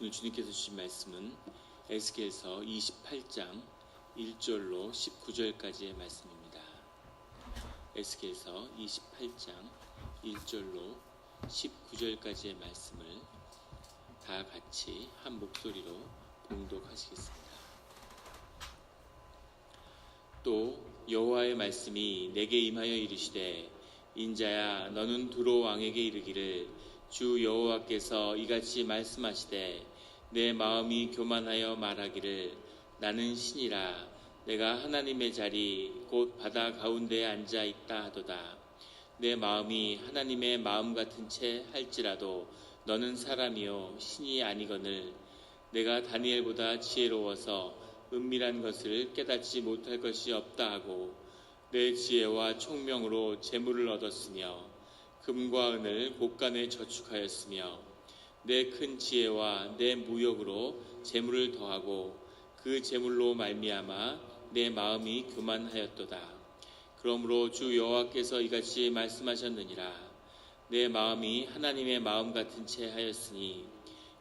오늘 주님께서 주신 말씀은 에스겔서 28장 1절로 19절까지의 말씀입니다. 에스겔서 28장 1절로 19절까지의 말씀을 다 같이 한 목소리로 봉독하시겠습니다. 또 여호와의 말씀이 내게 임하여 이르시되 인자야 너는 두로 왕에게 이르기를 주 여호와께서 이같이 말씀하시되 내 마음이 교만하여 말하기를 나는 신이라 내가 하나님의 자리 곧 바다 가운데에 앉아 있다 하도다. 내 마음이 하나님의 마음 같은 채 할지라도 너는 사람이요 신이 아니거늘 내가 다니엘보다 지혜로워서 은밀한 것을 깨닫지 못할 것이 없다 하고 내 지혜와 총명으로 재물을 얻었으며 금과 은을 곳간에 저축하였으며 내 큰 지혜와 내 무역으로 재물을 더하고 그 재물로 말미암아 내 마음이 교만하였도다. 그러므로 주 여호와께서 이같이 말씀하셨느니라. 내 마음이 하나님의 마음 같은 채 하였으니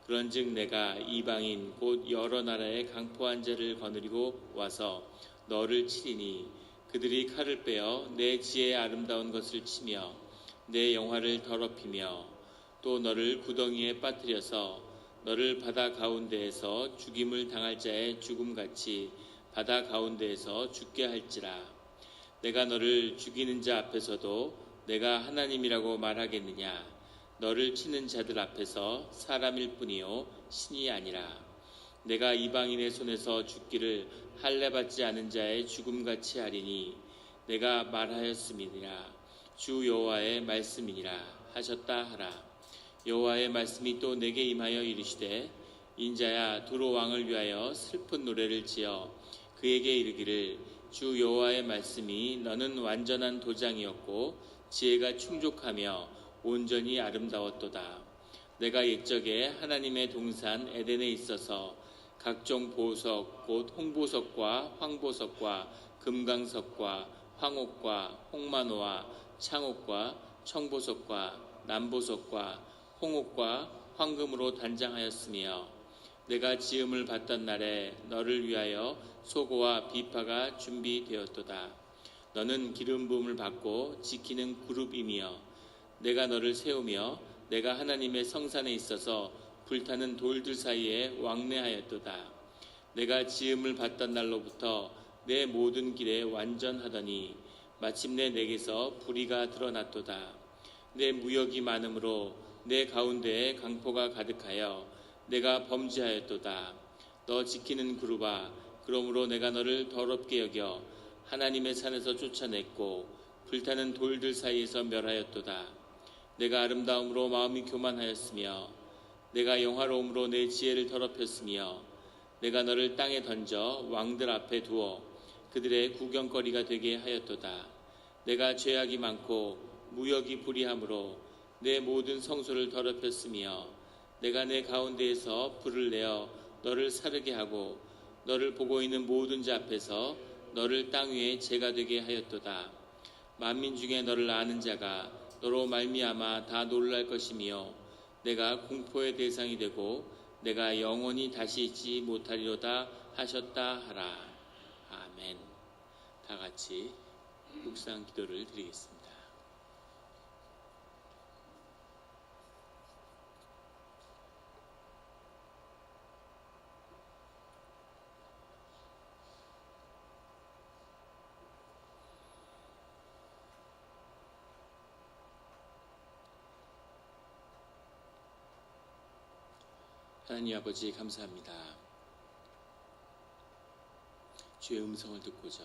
그런즉 내가 이방인 곧 여러 나라의 강포한 자를 거느리고 와서 너를 치리니 그들이 칼을 빼어 내 지혜의 아름다운 것을 치며 내 영화를 더럽히며 또 너를 구덩이에 빠뜨려서 너를 바다 가운데에서 죽임을 당할 자의 죽음같이 바다 가운데에서 죽게 할지라. 내가 너를 죽이는 자 앞에서도 내가 하나님이라고 말하겠느냐. 너를 치는 자들 앞에서 사람일 뿐이요 신이 아니라. 내가 이방인의 손에서 죽기를 할례받지 않은 자의 죽음같이 하리니 내가 말하였음이니라. 주 여호와의 말씀이니라 하셨다 하라. 여호와의 말씀이 또 내게 임하여 이르시되 인자야 두로 왕을 위하여 슬픈 노래를 지어 그에게 이르기를 주 여호와의 말씀이 너는 완전한 도장이었고 지혜가 충족하며 온전히 아름다웠도다. 내가 옛적에 하나님의 동산 에덴에 있어서 각종 보석 곧 홍보석과 황보석과 금강석과 황옥과 홍만호와 창옥과 청보석과 남보석과 홍옥과 황금으로 단장하였으며 내가 지음을 받던 날에 너를 위하여 소고와 비파가 준비되었도다. 너는 기름 부음을 받고 지키는 그룹이며 내가 너를 세우며 내가 하나님의 성산에 있어서 불타는 돌들 사이에 왕래하였도다. 내가 지음을 받던 날로부터 내 모든 길에 완전하더니 마침내 내게서 불의가 드러났도다. 내 무역이 많으므로 내 가운데에 강포가 가득하여 내가 범죄하였도다. 너 지키는 그룹아 그러므로 내가 너를 더럽게 여겨 하나님의 산에서 쫓아냈고 불타는 돌들 사이에서 멸하였도다. 내가 아름다움으로 마음이 교만하였으며 내가 영화로움으로 내 지혜를 더럽혔으며 내가 너를 땅에 던져 왕들 앞에 두어 그들의 구경거리가 되게 하였도다. 내가 죄악이 많고 무역이 불의함으로 내 모든 성소를 더럽혔으며 내가 내 가운데에서 불을 내어 너를 사르게 하고 너를 보고 있는 모든 자 앞에서 너를 땅 위에 재가 되게 하였도다. 만민 중에 너를 아는 자가 너로 말미암아 다 놀랄 것이며 내가 공포의 대상이 되고 내가 영원히 다시 있지 못하리로다 하셨다 하라. 아멘. 다 같이 묵상 기도를 드리겠습니다. 하나님 아버지 감사합니다. 주의 음성을 듣고자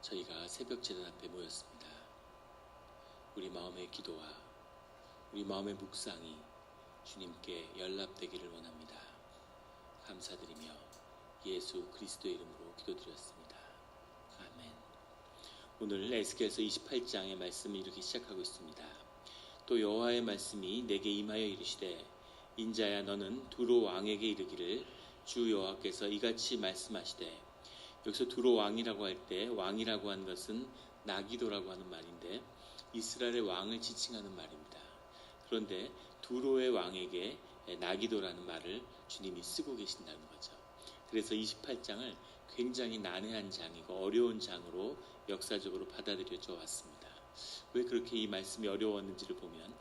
저희가 새벽 제단 앞에 모였습니다. 우리 마음의 기도와 우리 마음의 묵상이 주님께 연락되기를 원합니다. 감사드리며 예수 그리스도의 이름으로 기도드렸습니다. 아멘. 오늘 에스겔서 28장의 말씀을 이렇게 시작하고 있습니다. 또 여호와의 말씀이 내게 임하여 이르시되 인자야 너는 두로 왕에게 이르기를 주 여호와께서 이같이 말씀하시되. 여기서 두로 왕이라고 할 때 왕이라고 하는 것은 나기도라고 하는 말인데 이스라엘의 왕을 지칭하는 말입니다. 그런데 두로의 왕에게 나기도라는 말을 주님이 쓰고 계신다는 거죠. 그래서 28장을 굉장히 난해한 장이고 어려운 장으로 역사적으로 받아들여져 왔습니다. 왜 그렇게 이 말씀이 어려웠는지를 보면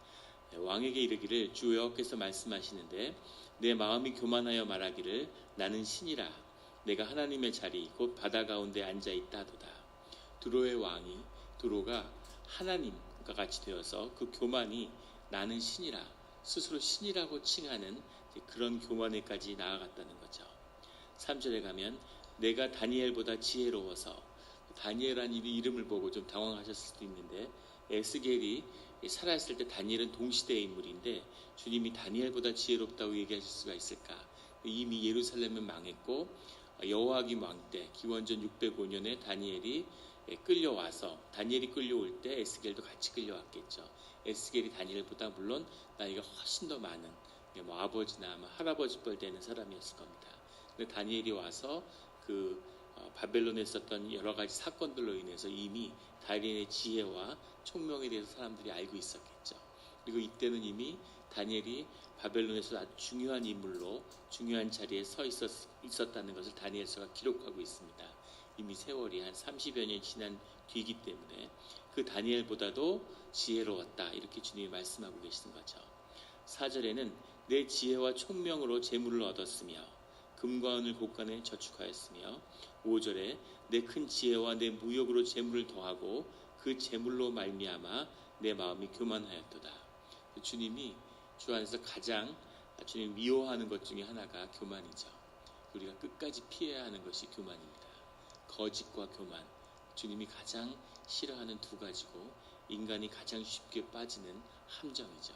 왕에게 이르기를 주 여호와께서 말씀하시는데 내 마음이 교만하여 말하기를 나는 신이라 내가 하나님의 자리 곧 바다 가운데 앉아있다 하도다. 두로의 왕이 두로가 하나님과 같이 되어서 그 교만이 나는 신이라 스스로 신이라고 칭하는 그런 교만에까지 나아갔다는 거죠. 3절에 가면 내가 다니엘보다 지혜로워서 다니엘이라는 이름을 보고 좀 당황하셨을 수도 있는데 에스겔이 살아있을 때 다니엘은 동시대의 인물인데 주님이 다니엘보다 지혜롭다고 얘기하실 수가 있을까? 이미 예루살렘은 망했고 여호와김 왕 때 기원전 605년에 다니엘이 끌려와서 다니엘이 끌려올 때 에스겔도 같이 끌려왔겠죠. 에스겔이 다니엘보다 물론 나이가 훨씬 더 많은 뭐 아버지나 할아버지 뻘 되는 사람이었을 겁니다. 근데 다니엘이 와서 그 바벨론에 있었던 여러 가지 사건들로 인해서 이미 다니엘의 지혜와 총명에 대해서 사람들이 알고 있었겠죠. 그리고 이때는 이미 다니엘이 바벨론에서 아주 중요한 인물로 중요한 자리에 서 있었다는 것을 다니엘서가 기록하고 있습니다. 이미 세월이 한 30여 년 지난 뒤이기 때문에 그 다니엘보다도 지혜로웠다 이렇게 주님이 말씀하고 계시는 거죠. 4절에는 내 지혜와 총명으로 재물을 얻었으며 금과 은을 곳간에 저축하였으며 5절에 내 큰 지혜와 내 무역으로 재물을 더하고 그 재물로 말미암아 내 마음이 교만하였도다. 주님이 주 안에서 가장 주님 미워하는 것 중에 하나가 교만이죠. 우리가 끝까지 피해야 하는 것이 교만입니다. 거짓과 교만, 주님이 가장 싫어하는 두 가지고 인간이 가장 쉽게 빠지는 함정이죠.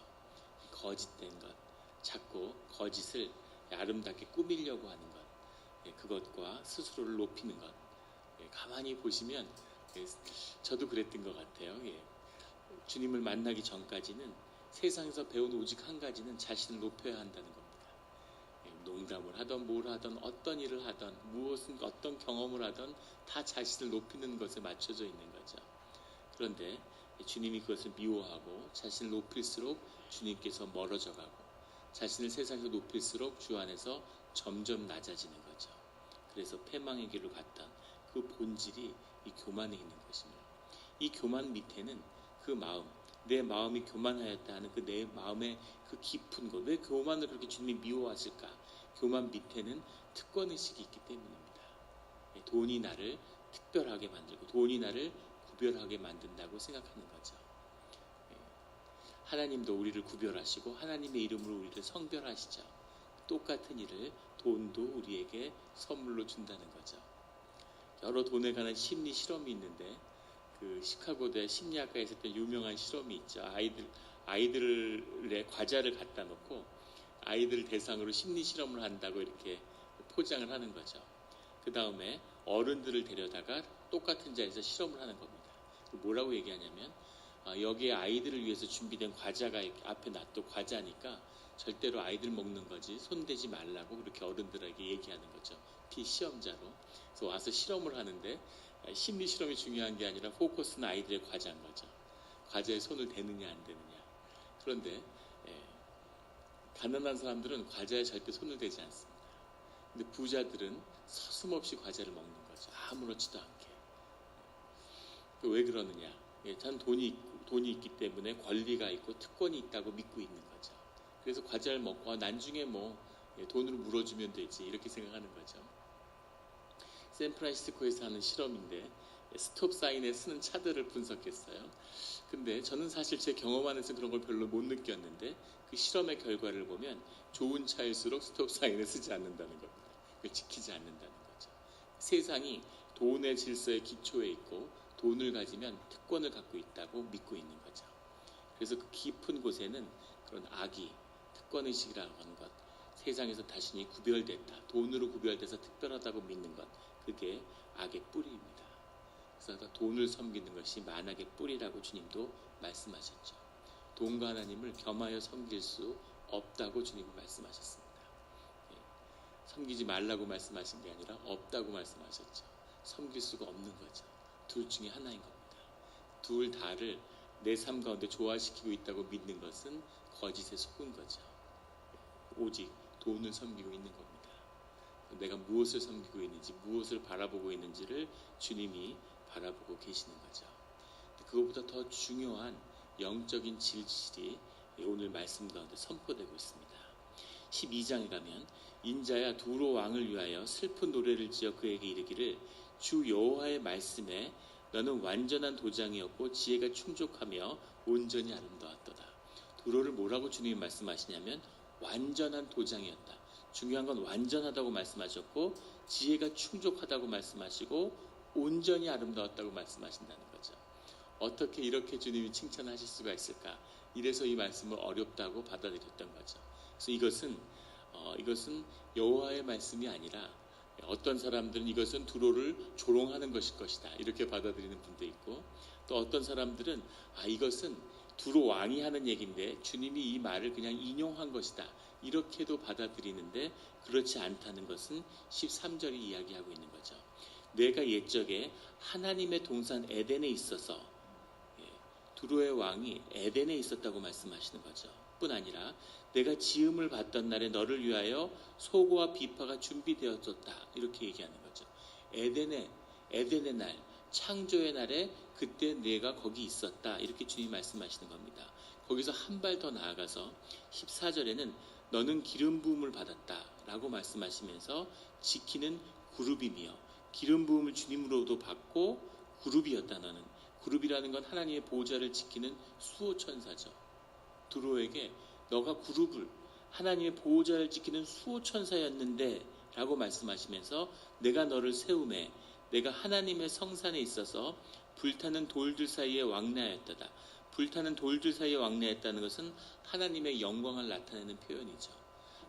거짓된 것, 자꾸 거짓을 아름답게 꾸미려고 하는 것, 그것과 스스로를 높이는 것. 가만히 보시면 저도 그랬던 것 같아요. 주님을 만나기 전까지는 세상에서 배운 오직 한 가지는 자신을 높여야 한다는 겁니다. 농담을 하던 뭘 하던 어떤 일을 하던 무엇은 어떤 경험을 하던 다 자신을 높이는 것에 맞춰져 있는 거죠. 그런데 주님이 그것을 미워하고 자신을 높일수록 주님께서 멀어져 가고 자신을 세상에서 높일수록 주 안에서 점점 낮아지는 거죠. 그래서 패망의 길로 갔던 그 본질이 이 교만에 있는 것입니다. 이 교만 밑에는 그 마음, 내 마음이 교만하였다 하는 그 내 마음의 그 깊은 것, 왜 교만을 그렇게 주님이 미워하실까? 교만 밑에는 특권의식이 있기 때문입니다. 돈이 나를 특별하게 만들고 돈이 나를 구별하게 만든다고 생각하는 거죠. 하나님도 우리를 구별하시고 하나님의 이름으로 우리를 성별하시죠. 똑같은 일을 돈도 우리에게 선물로 준다는 거죠. 여러 돈에 관한 심리 실험이 있는데 그 시카고대 심리학과에 있었던 유명한 실험이 있죠. 아이들의 과자를 갖다 놓고 아이들 대상으로 심리 실험을 한다고 이렇게 포장을 하는 거죠. 그 다음에 어른들을 데려다가 똑같은 자리에서 실험을 하는 겁니다. 뭐라고 얘기하냐면 여기에 아이들을 위해서 준비된 과자가 앞에 놔둬 과자니까 절대로 아이들 먹는 거지 손대지 말라고 그렇게 어른들에게 얘기하는 거죠. 시험자로. 그래서 와서 실험을 하는데 심리 실험이 중요한 게 아니라 포커스는 아이들의 과자인 거죠. 과자에 손을 대느냐 안 대느냐. 그런데 가난한 사람들은 과자에 절대 손을 대지 않습니다. 근데 부자들은 서슴없이 과자를 먹는 거죠. 아무렇지도 않게. 왜 그러느냐. 전 돈이 있기 때문에 권리가 있고 특권이 있다고 믿고 있는 거죠. 그래서 과자를 먹고 나중에 돈으로 물어주면 되지 이렇게 생각하는 거죠. 샌프란시스코에서 하는 실험인데 스톱 사인에 쓰는 차들을 분석했어요. 근데 저는 사실 제 경험 안에서 그런 걸 별로 못 느꼈는데 그 실험의 결과를 보면 좋은 차일수록 스톱 사인을 쓰지 않는다는 겁니다. 그걸 지키지 않는다는 거죠. 세상이 돈의 질서의 기초에 있고 돈을 가지면 특권을 갖고 있다고 믿고 있는 거죠. 그래서 그 깊은 곳에는 그런 악이 특권의식이라고 하는 것, 세상에서 자신이 구별됐다, 돈으로 구별돼서 특별하다고 믿는 것, 그게 악의 뿌리입니다. 그래서 돈을 섬기는 것이 만악의 뿌리라고 주님도 말씀하셨죠. 돈과 하나님을 겸하여 섬길 수 없다고 주님이 말씀하셨습니다. 섬기지 말라고 말씀하신 게 아니라 없다고 말씀하셨죠. 섬길 수가 없는 거죠. 둘 중에 하나인 겁니다. 둘 다를 내 삶 가운데 조화시키고 있다고 믿는 것은 거짓에 속은 거죠. 오직 돈을 섬기고 있는 겁니다. 내가 무엇을 섬기고 있는지, 무엇을 바라보고 있는지를 주님이 바라보고 계시는 거죠. 그것보다 더 중요한 영적인 질질이 오늘 말씀 가운데 선포되고 있습니다. 12장에 가면 인자야 두로 왕을 위하여 슬픈 노래를 지어 그에게 이르기를 주 여호와의 말씀에 너는 완전한 도장이었고 지혜가 충족하며 온전히 아름다웠도다. 두로를 뭐라고 주님이 말씀하시냐면 완전한 도장이었다. 중요한 건 완전하다고 말씀하셨고 지혜가 충족하다고 말씀하시고 온전히 아름다웠다고 말씀하신다는 거죠. 어떻게 이렇게 주님이 칭찬하실 수가 있을까? 이래서 이 말씀을 어렵다고 받아들였던 거죠. 그래서 이것은 여호와의 말씀이 아니라 어떤 사람들은 이것은 두로를 조롱하는 것일 것이다 이렇게 받아들이는 분도 있고, 또 어떤 사람들은 이것은 두로 왕이 하는 얘기인데 주님이 이 말을 그냥 인용한 것이다 이렇게도 받아들이는데, 그렇지 않다는 것은 13절이 이야기하고 있는 거죠. 내가 옛적에 하나님의 동산 에덴에 있어서, 두로의 왕이 에덴에 있었다고 말씀하시는 거죠. 뿐 아니라 내가 지음을 받던 날에 너를 위하여 소고와 비파가 준비되었었다 이렇게 얘기하는 거죠. 에덴의 날, 창조의 날에 그때 내가 거기 있었다 이렇게 주님이 말씀하시는 겁니다. 거기서 한 발 더 나아가서 14절에는 너는 기름 부음을 받았다 라고 말씀하시면서 지키는 그룹이며, 기름 부음을 주님으로도 받고 그룹이었다. 너는 그룹이라는 건 하나님의 보좌를 지키는 수호천사죠. 두로에게 너가 그룹을, 하나님의 보호자를 지키는 수호천사였는데 라고 말씀하시면서 내가 너를 세우매 내가 하나님의 성산에 있어서 불타는 돌들 사이에 왕래하였다다. 불타는 돌들 사이에 왕래했다는 것은 하나님의 영광을 나타내는 표현이죠.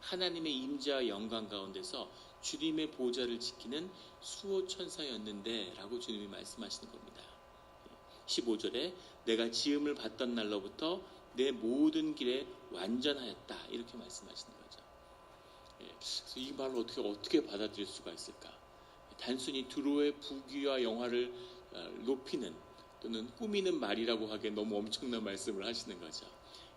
하나님의 임재와 영광 가운데서 주님의 보좌를 지키는 수호천사였는데 라고 주님이 말씀하시는 겁니다. 15절에 내가 지음을 받던 날로부터 내 모든 길에 완전하였다 이렇게 말씀하시는 거죠. 그래서 이 말을 어떻게 받아들일 수가 있을까? 단순히 두로의 부귀와 영화를 높이는 또는 꾸미는 말이라고 하기에 너무 엄청난 말씀을 하시는 거죠.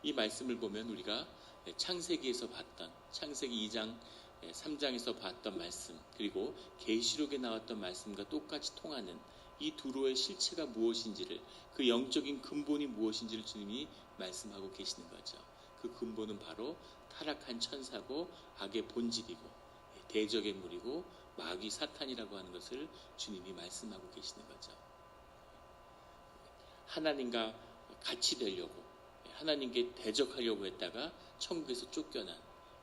이 말씀을 보면 우리가 창세기에서 봤던, 창세기 2장 3장에서 봤던 말씀, 그리고 계시록에 나왔던 말씀과 똑같이 통하는 이 두로의 실체가 무엇인지를, 그 영적인 근본이 무엇인지를 주님이 말씀하고 계시는 거죠. 그 근본은 바로 타락한 천사고 악의 본질이고 대적의 물이고 마귀 사탄이라고 하는 것을 주님이 말씀하고 계시는 거죠. 하나님과 같이 되려고, 하나님께 대적하려고 했다가 천국에서 쫓겨난,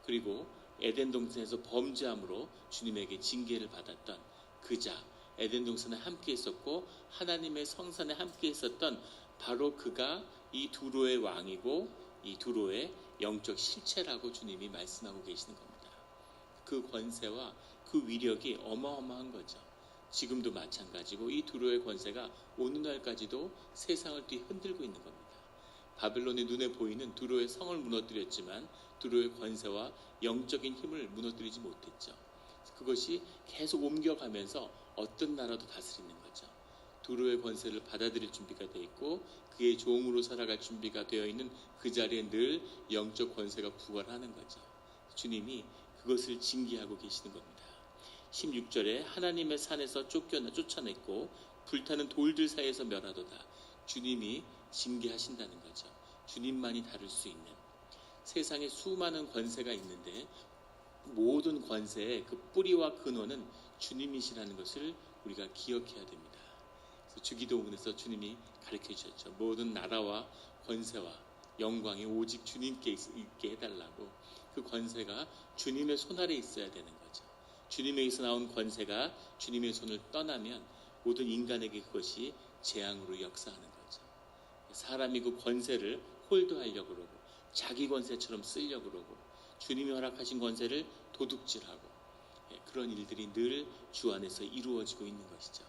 그리고 에덴 동산에서 범죄함으로 주님에게 징계를 받았던 그자, 에덴 동산에 함께 있었고 하나님의 성산에 함께 있었던 바로 그가 이 두로의 왕이고 이 두로의 영적 실체라고 주님이 말씀하고 계시는 겁니다. 그 권세와 그 위력이 어마어마한 거죠. 지금도 마찬가지고 이 두로의 권세가 오늘날까지도 세상을 뒤흔들고 있는 겁니다. 바벨론의 눈에 보이는 두로의 성을 무너뜨렸지만 두로의 권세와 영적인 힘을 무너뜨리지 못했죠. 그것이 계속 옮겨가면서 어떤 나라도 다스리는 거죠. 두로의 권세를 받아들일 준비가 되어 있고 그의 종으로 살아갈 준비가 되어 있는 그 자리에 늘 영적 권세가 부활하는 거죠. 주님이 그것을 징계하고 계시는 겁니다. 16절에 하나님의 산에서 쫓아냈고 불타는 돌들 사이에서 멸하도다. 주님이 징계하신다는 거죠. 주님만이 다룰 수 있는, 세상에 수많은 권세가 있는데 모든 권세의 그 뿌리와 근원은 주님이시라는 것을 우리가 기억해야 됩니다. 그래서 주기도문에서 주님이 가르쳐 주셨죠. 모든 나라와 권세와 영광이 오직 주님께 있게 해달라고. 그 권세가 주님의 손 아래 있어야 되는 거죠. 주님에게서 나온 권세가 주님의 손을 떠나면 모든 인간에게 그것이 재앙으로 역사하는 거죠. 사람이 그 권세를 홀드하려고 그러고 자기 권세처럼 쓰려고 그러고 주님이 허락하신 권세를 도둑질하고, 그런 일들이 늘 주 안에서 이루어지고 있는 것이죠.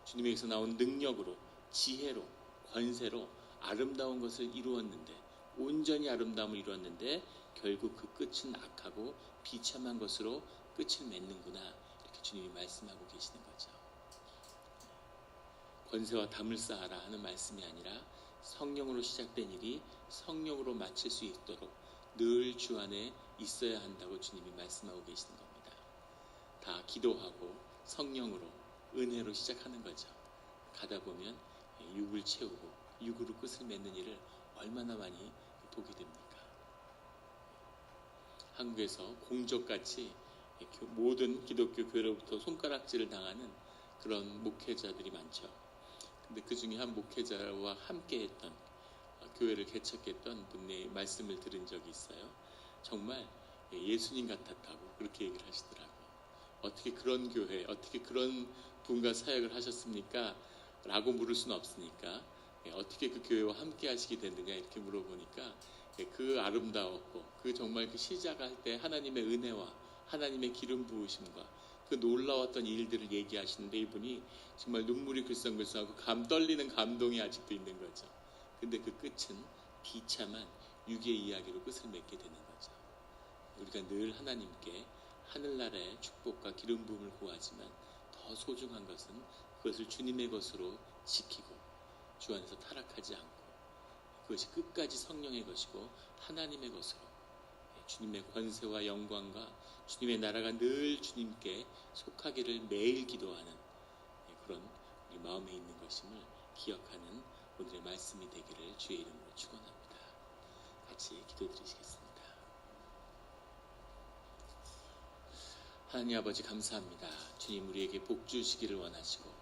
주님에게서 나온 능력으로, 지혜로, 권세로 아름다운 것을 이루었는데, 온전히 아름다움을 이루었는데 결국 그 끝은 악하고 비참한 것으로 끝을 맺는구나, 이렇게 주님이 말씀하고 계시는 거죠. 권세와 담을 쌓아라 하는 말씀이 아니라 성령으로 시작된 일이 성령으로 마칠 수 있도록 늘 주 안에 있어야 한다고 주님이 말씀하고 계시는 겁니다. 다 기도하고 성령으로 은혜로 시작하는 거죠. 가다 보면 육을 채우고 육으로 끝을 맺는 일을 얼마나 많이 보게 됩니까? 한국에서 공적같이 모든 기독교 교회로부터 손가락질을 당하는 그런 목회자들이 많죠. 근데 그 중에 한 목회자와 함께 했던 교회를 개척했던 분의 말씀을 들은 적이 있어요. 정말 예수님 같았다고 그렇게 얘기를 하시더라고요. 어떻게 그런 교회, 어떻게 그런 분과 사역을 하셨습니까? 라고 물을 수는 없으니까 어떻게 그 교회와 함께 하시게 됐느냐 이렇게 물어보니까 그 아름다웠고 그 정말 그 시작할 때 하나님의 은혜와 하나님의 기름 부으심과 그 놀라웠던 일들을 얘기하시는데 이분이 정말 눈물이 글썽글썽하고 떨리는 감동이 아직도 있는 거죠. 근데 그 끝은 비참한 육의 이야기로 끝을 맺게 되는 거죠. 우리가 늘 하나님께 하늘나라의 축복과 기름 부음을 구하지만 더 소중한 것은 그것을 주님의 것으로 지키고 주 안에서 타락하지 않고 그것이 끝까지 성령의 것이고 하나님의 것으로 주님의 권세와 영광과 주님의 나라가 늘 주님께 속하기를 매일 기도하는 그런 우리 마음에 있는 것임을 기억하는 오늘의 말씀이 되기를 주의 이름으로 축원합니다. 같이 기도드리시겠습니다. 하나님 아버지 감사합니다. 주님 우리에게 복 주시기를 원하시고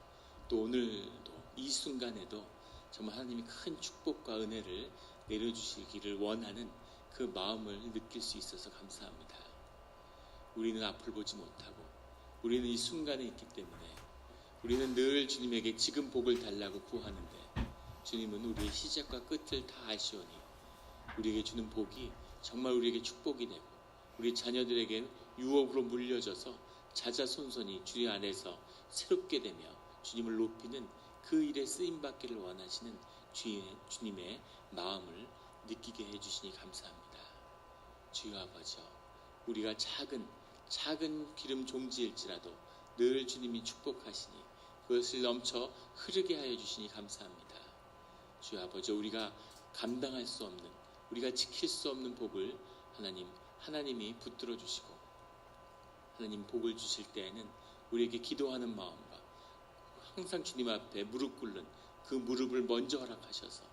또 오늘도 이 순간에도 정말 하나님이 큰 축복과 은혜를 내려주시기를 원하는 그 마음을 느낄 수 있어서 감사합니다. 우리는 앞을 보지 못하고 우리는 이 순간에 있기 때문에 우리는 늘 주님에게 지금 복을 달라고 구하는데 주님은 우리의 시작과 끝을 다 아시오니 우리에게 주는 복이 정말 우리에게 축복이 되고 우리 자녀들에게 유업으로 물려져서 자자손손이 주님 안에서 새롭게 되며 주님을 높이는 그 일에 쓰임받기를 원하시는 주님의 마음을 느끼게 해주시니 감사합니다. 주여 아버지여 우리가 작은 기름 종지일지라도 늘 주님이 축복하시니 그것을 넘쳐 흐르게 하여 주시니 감사합니다. 주여 아버지여 우리가 감당할 수 없는 우리가 지킬 수 없는 복을 하나님이 붙들어 주시고 하나님 복을 주실 때에는 우리에게 기도하는 마음과 항상 주님 앞에 무릎 꿇는 그 무릎을 먼저 허락하셔서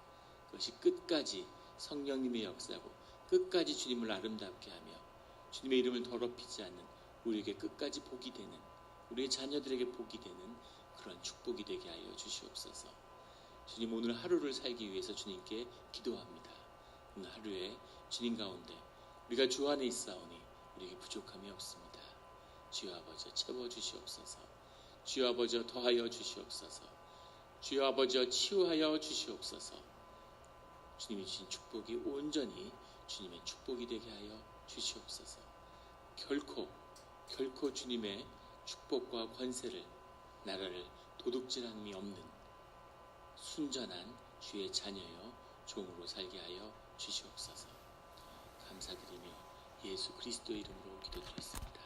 그것이 끝까지 성령님의 역사고 끝까지 주님을 아름답게 하며 주님의 이름을 더럽히지 않는 우리에게 끝까지 복이 되는 우리의 자녀들에게 복이 되는 그런 축복이 되게 하여 주시옵소서. 주님 오늘 하루를 살기 위해서 주님께 기도합니다. 오늘 하루에 주님 가운데 우리가 주 안에 있사오니 우리에게 부족함이 없습니다. 주여 아버지 채워주시옵소서. 주여 아버지 더하여 주시옵소서. 주여 아버지 치유하여 주시옵소서. 주님이 주신 축복이 온전히 주님의 축복이 되게 하여 주시옵소서. 결코 주님의 축복과 권세를 나라를 도둑질함이 없는 순전한 주의 자녀여 종으로 살게 하여 주시옵소서. 감사드리며 예수 그리스도의 이름으로 기도드렸습니다.